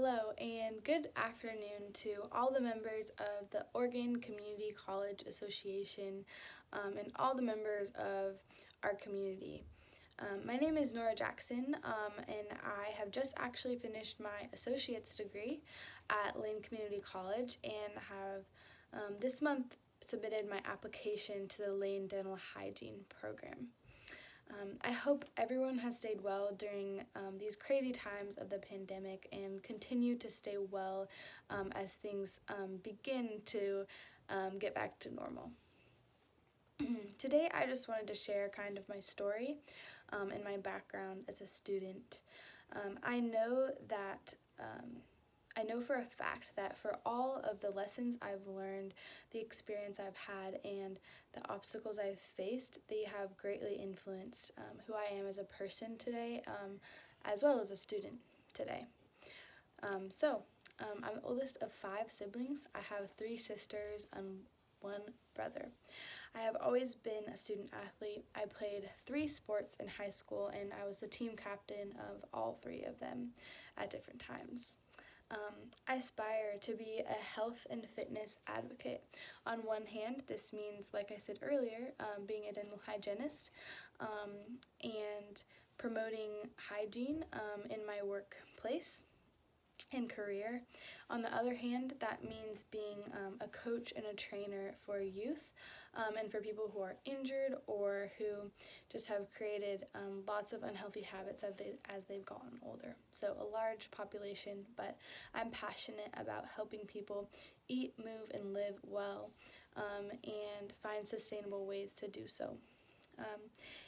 Hello and good afternoon to all the members of the Oregon Community College Association and all the members of our community. My name is Nora Jackson and I have just actually finished my associate's degree at Lane Community College and have this month submitted my application to the Lane Dental Hygiene program. I hope everyone has stayed well during these crazy times of the pandemic and continue to stay well as things begin to get back to normal. Today I just wanted to share kind of my story and my background as a student. I know for a fact that for all of the lessons I've learned, the experience I've had, and the obstacles I've faced, they have greatly influenced who I am as a person today, as well as a student today. I'm the oldest of 5 siblings. I have 3 sisters and 1 brother. I have always been a student athlete. I played 3 sports in high school, and I was the team captain of all 3 of them at different times. I aspire to be a health and fitness advocate. On one hand, this means, like I said earlier, being a dental hygienist and promoting hygiene in my workplace and career. On the other hand, that means being a coach and a trainer for youth and for people who are injured or who just have created lots of unhealthy habits as they've gotten older. So a large population, but I'm passionate about helping people eat, move, and live well and find sustainable ways to do so.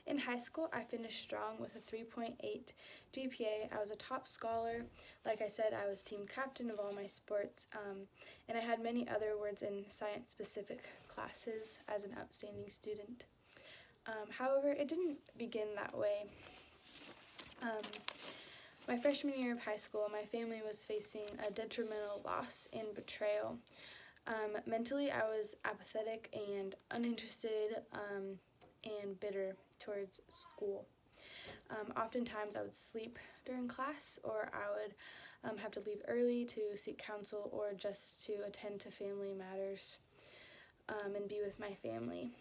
In high school, I finished strong with a 3.8 GPA. I was a top scholar. Like I said, I was team captain of all my sports, and I had many other awards in science-specific classes as an outstanding student. However, it didn't begin that way. My freshman year of high school, my family was facing a detrimental loss and betrayal. Mentally, I was apathetic and uninterested and bitter towards school. Oftentimes I would sleep during class, or I would have to leave early to seek counsel or just to attend to family matters and be with my family.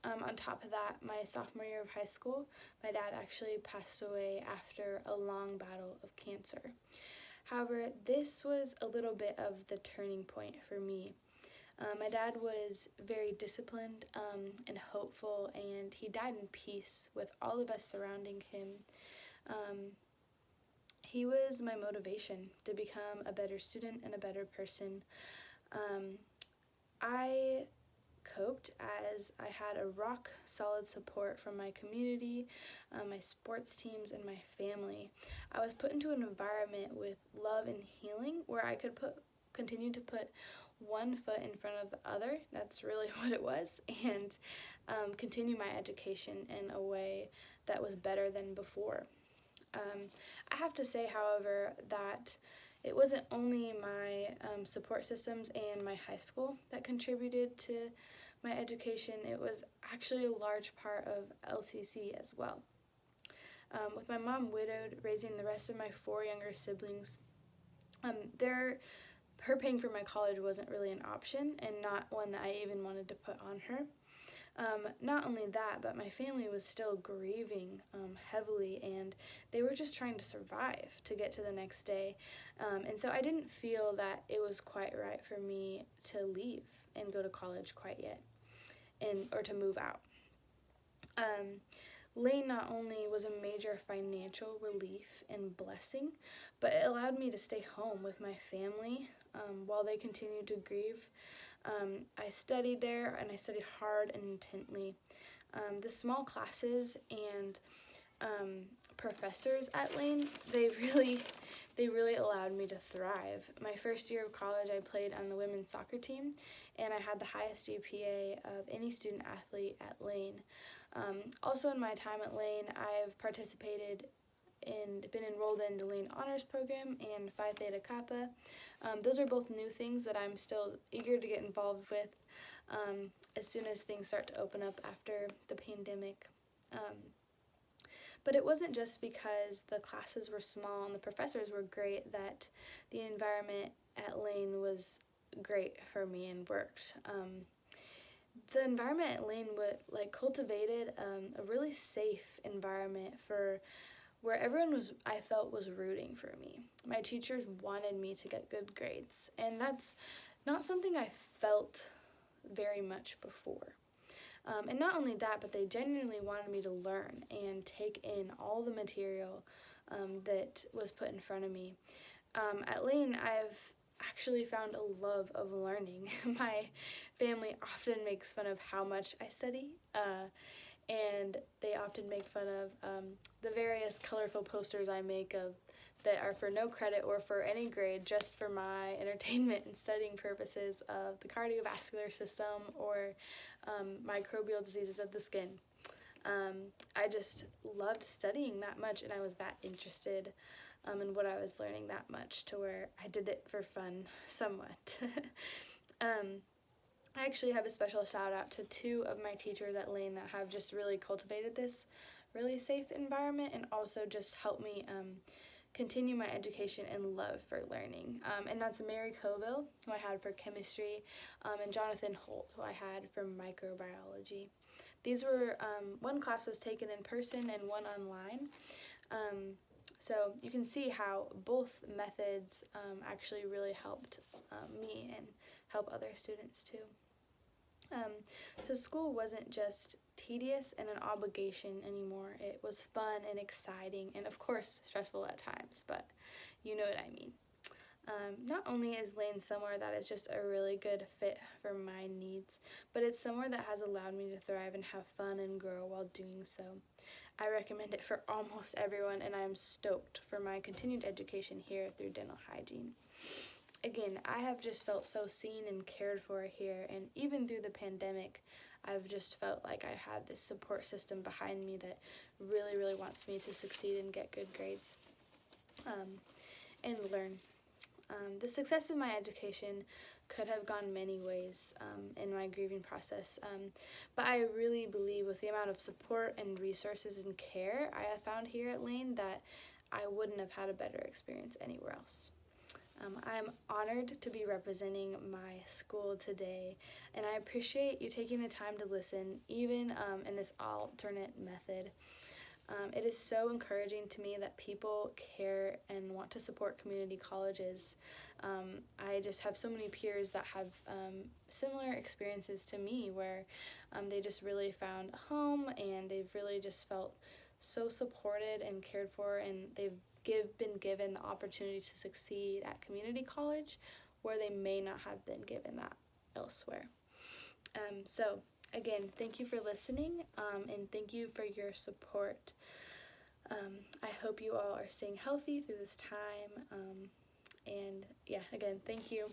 On top of that, my sophomore year of high school, my dad actually passed away after a long battle of cancer. However, this was a little bit of the turning point for me. My dad was very disciplined and hopeful, and he died in peace with all of us surrounding him. He was my motivation to become a better student and a better person. I coped as I had a rock solid support from my community, my sports teams, and my family. I was put into an environment with love and healing where I could continue to put one foot in front of the other, that's really what it was, and continue my education in a way that was better than before. I have to say, however, that it wasn't only my support systems and my high school that contributed to my education, it was actually a large part of LCC as well. With my mom widowed, raising the rest of my 4 younger siblings, her paying for my college wasn't really an option and not one that I even wanted to put on her. Not only that, but my family was still grieving heavily, and they were just trying to survive to get to the next day. And so I didn't feel that it was quite right for me to leave and go to college quite yet, or to move out. Lane not only was a major financial relief and blessing, but it allowed me to stay home with my family while they continued to grieve. I studied there, and I studied hard and intently. The small classes and professors at Lane, they really allowed me to thrive. My first year of college, I played on the women's soccer team, and I had the highest GPA of any student athlete at Lane. Also in my time at Lane, I've participated and been enrolled in the Lane Honors Program and Phi Theta Kappa. Those are both new things that I'm still eager to get involved with as soon as things start to open up after the pandemic. But it wasn't just because the classes were small and the professors were great that the environment at Lane was great for me and worked. The environment at Lane cultivated a really safe environment for where everyone I felt was rooting for me. My teachers wanted me to get good grades, and that's not something I felt very much before. And not only that, but they genuinely wanted me to learn and take in all the material that was put in front of me. At Lane, I've actually found a love of learning. My family often makes fun of how much I study, and they often make fun of the various colorful posters I make of that are for no credit or for any grade, just for my entertainment and studying purposes of the cardiovascular system or microbial diseases of the skin. I just loved studying that much, and I was that interested in what I was learning that much to where I did it for fun somewhat. I actually have a special shout out to two of my teachers at Lane that have just really cultivated this really safe environment and also just helped me continue my education and love for learning. And that's Mary Coville, who I had for chemistry, and Jonathan Holt, who I had for microbiology. These were, one class was taken in person and one online. So you can see how both methods actually really helped me and help other students too. So school wasn't just tedious and an obligation anymore. It was fun and exciting and of course stressful at times, but you know what I mean. Not only is Lane somewhere that is just a really good fit for my needs, but it's somewhere that has allowed me to thrive and have fun and grow while doing so. I recommend it for almost everyone, and I'm stoked for my continued education here through dental hygiene. Again, I have just felt so seen and cared for here, and even through the pandemic, I've just felt like I had this support system behind me that really, really wants me to succeed and get good grades and learn. The success of my education could have gone many ways in my grieving process, but I really believe with the amount of support and resources and care I have found here at Lane that I wouldn't have had a better experience anywhere else. I'm honored to be representing my school today, and I appreciate you taking the time to listen, even in this alternate method. It is so encouraging to me that people care and want to support community colleges. I just have so many peers that have similar experiences to me where they just really found a home and they've really just felt so supported and cared for, and they've been given the opportunity to succeed at community college where they may not have been given that elsewhere. So again, thank you for listening, and thank you for your support. I hope you all are staying healthy through this time, and yeah, again, thank you.